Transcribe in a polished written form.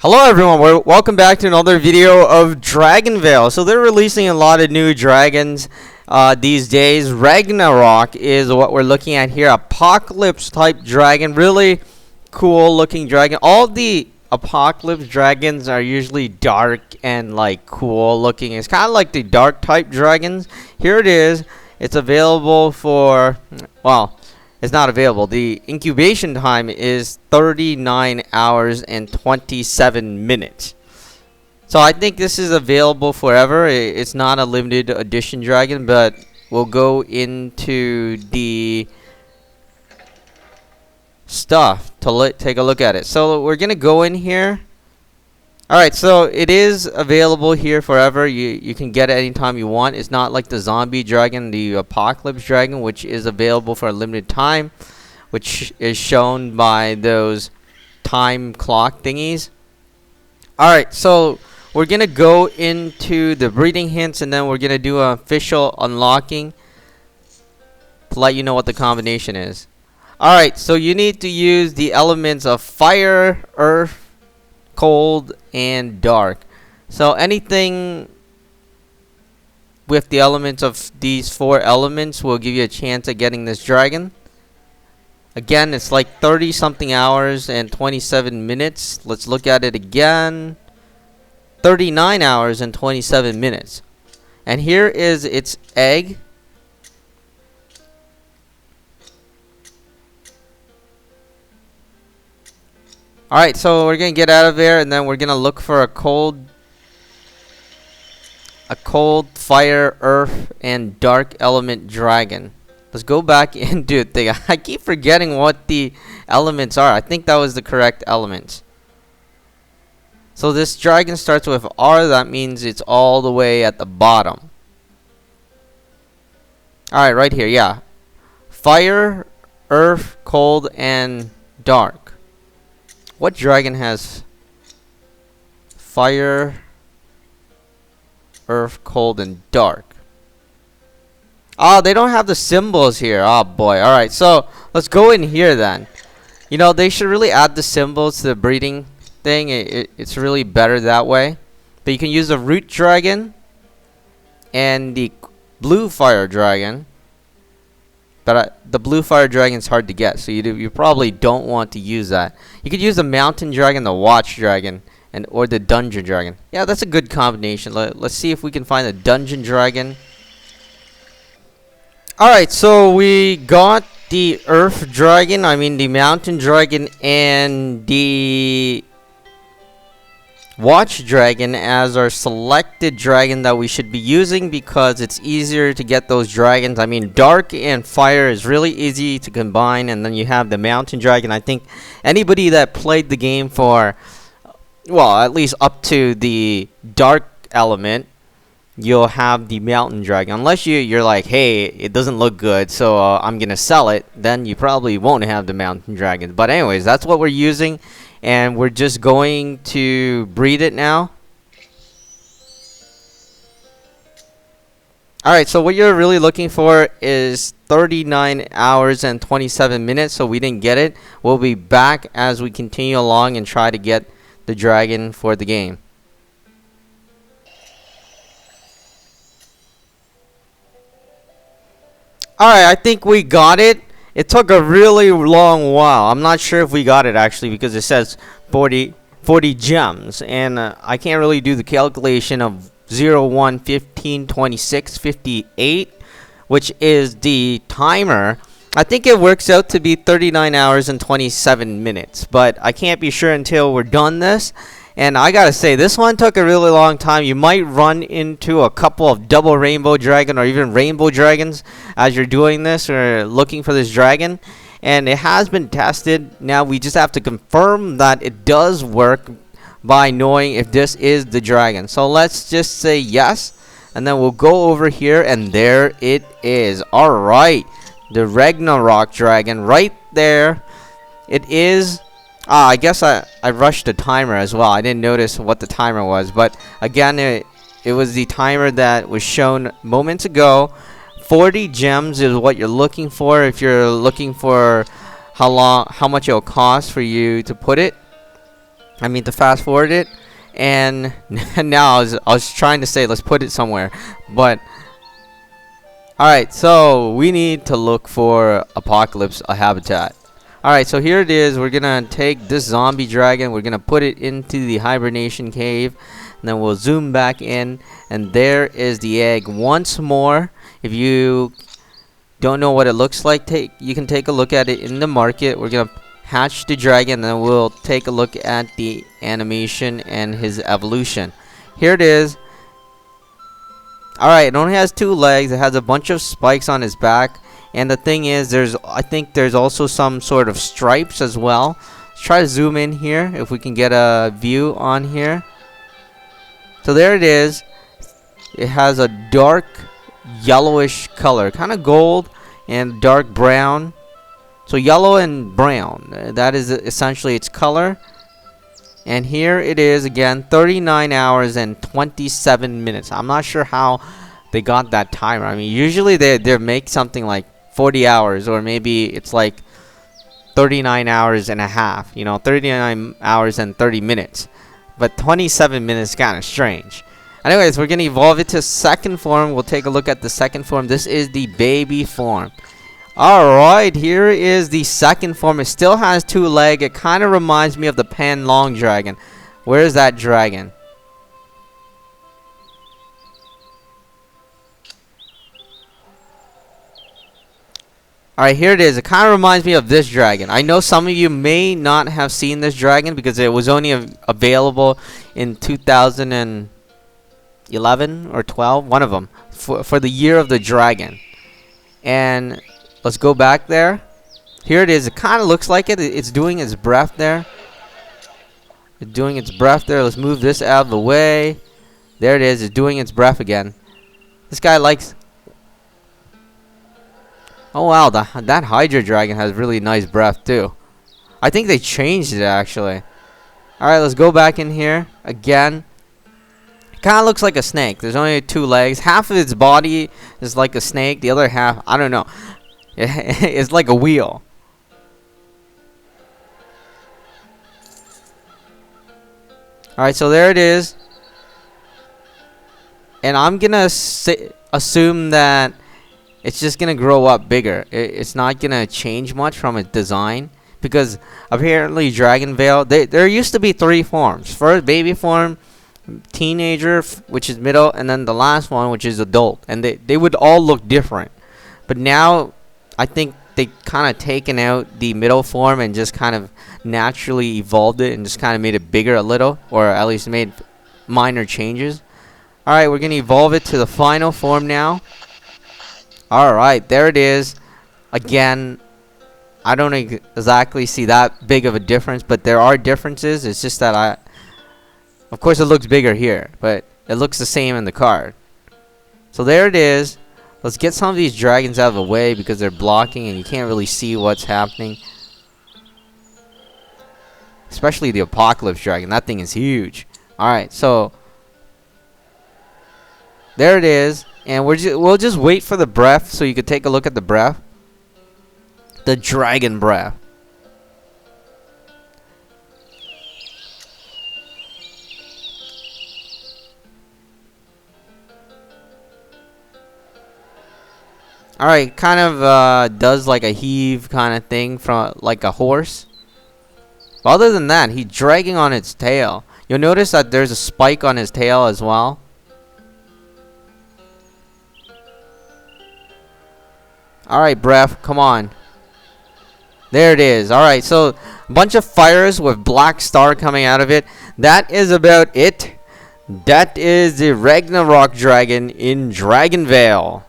Hello everyone, welcome back to another video of DragonVale. So they're releasing a lot of new dragons these days. Ragnarok is what we're looking at here. Apocalypse type dragon, really cool looking dragon. All the apocalypse dragons are usually dark and like cool looking. It's kind of like the dark type dragons. Here it is. It's available for, well, it's not available. The incubation time is 39 hours and 27 minutes. So I think this is available forever. It's not a limited edition dragon, but we'll go into the stuff to take a look at it. So we're going to go in here. Alright, so it is available here forever. You can get it anytime you want. It's not like the zombie dragon, the apocalypse dragon, which is available for a limited time, which is shown by those time clock thingies. Alright, so we're going to go into the breeding hints, and then we're going to do an official unlocking to let you know what the combination is. Alright, so you need to use the elements of fire, earth, cold, and dark. So anything with the elements of these four elements will give you a chance at getting this dragon. Again, it's like 30 something hours and 27 minutes. Let's look at it again. 39 hours and 27 minutes. And here is its egg. Alright, so we're going to get out of there, and then we're going to look for a cold, fire, earth, and dark element dragon. Let's go back into it. I keep forgetting what the elements are. I think that was the correct elements. So this dragon starts with R. That means it's all the way at the bottom. Alright, right here, yeah. Fire, earth, cold, and dark. What dragon has fire, earth, cold, and dark? Oh, they don't have the symbols here. Oh boy. Alright, so let's go in here then. You know, they should really add the symbols to the breeding thing. It's really better that way. But you can use the root dragon and the blue fire dragon. But the blue fire dragon is hard to get, so you probably don't want to use that. You could use the mountain dragon, the watch dragon, or the dungeon dragon. Yeah, that's a good combination. Let's see if we can find a dungeon dragon. Alright, so we got the earth dragon, the mountain dragon, and the watch dragon as our selected dragon that we should be using, because it's easier to get those dragons. Dark and fire is really easy to combine, and then you have the mountain dragon. I think anybody that played the game for, well, at least up to the dark element, you'll have the mountain dragon. Unless you're like, hey, it doesn't look good, so I'm gonna sell it, then you probably won't have the mountain dragon. But anyways, that's what we're using, and we're just going to breed it now. Alright, so what you're really looking for is 39 hours and 27 minutes, so we didn't get it. We'll be back as we continue along and try to get the dragon for the game. Alright, I think we got it. It took a really long while. I'm not sure if we got it actually, because it says 40 gems, and I can't really do the calculation of 0, 1, 15, 26, 58, which is the timer. I think it works out to be 39 hours and 27 minutes, but I can't be sure until we're done this. And I gotta say, this one took a really long time. You might run into a couple of double rainbow dragon or even rainbow dragons as you're doing this or looking for this dragon. And it has been tested. Now we just have to confirm that it does work by knowing if this is the dragon. So let's just say yes, and then we'll go over here, and there it is. Alright, the Ragnarok dragon right there. It is. I guess I rushed the timer as well. I didn't notice what the timer was, but again, it was the timer that was shown moments ago. 40 gems is what you're looking for if you're looking for how much it'll cost for you to put it. I mean, to fast forward it, and now I was trying to say let's put it somewhere, but all right. So we need to look for Apocalypse a habitat. All right. So here it is. We're gonna take this zombie dragon. We're gonna put it into the hibernation cave, and then we'll zoom back in, and there is the egg once more. If you don't know what it looks like, you can take a look at it in the market. We're gonna hatch the dragon, and then we'll take a look at the animation and his evolution. Here it is. Alright, it only has 2 legs. It has a bunch of spikes on his back, and the thing is, I think there's also some sort of stripes as well. Let's try to zoom in here if we can get a view on here. So there it is. It has a dark yellowish color, kind of gold and dark brown. So yellow and brown, that is essentially its color. And here it is again, 39 hours and 27 minutes. I'm not sure how they got that timer. I mean, usually they make something like 40 hours, or maybe it's like 39 hours and a half, you know, 39 hours and 30 minutes. But 27 minutes is kind of strange. Anyways, we're going to evolve it to second form. We'll take a look at the second form. This is the baby form. Alright, here is the second form. It still has 2 legs. It kind of reminds me of the Pan Long dragon. Where is that dragon? Alright, here it is. It kind of reminds me of this dragon. I know some of you may not have seen this dragon because it was only available in 2011 or 12. One of them. For the year of the dragon. And let's go back there. Here it is. It kind of looks like it. It's doing its breath there. It's doing its breath there. Let's move this out of the way. There it is. It's doing its breath again. This guy likes... Oh wow, that Hydra dragon has really nice breath too. I think they changed it actually. Alright, let's go back in here again. It kind of looks like a snake. There's only 2 legs. Half of its body is like a snake. The other half, I don't know. It's like a wheel. Alright, so there it is. And I'm gonna assume that it's just gonna grow up bigger. It's not gonna change much from its design, because apparently DragonVale, there used to be 3 forms. First, baby form, teenager, which is middle, and then the last one, which is adult. And they would all look different. But now, I think they kind of taken out the middle form and just kind of naturally evolved it and just kind of made it bigger a little, or at least made minor changes. Alright, we're going to evolve it to the final form now. Alright, there it is. Again, I don't exactly see that big of a difference, but there are differences. It's just that of course it looks bigger here, but it looks the same in the card. So there it is. Let's get some of these dragons out of the way because they're blocking and you can't really see what's happening. Especially the Apocalypse dragon. That thing is huge. Alright, so there it is. And we'll just wait for the breath so you could take a look at the breath. The dragon breath. Alright, kind of does like a heave kind of thing from like a horse. But other than that, he's dragging on its tail. You'll notice that there's a spike on his tail as well. Alright, breath, come on. There it is. Alright, so a bunch of fires with black star coming out of it. That is about it. That is the Ragnarok dragon in DragonVale.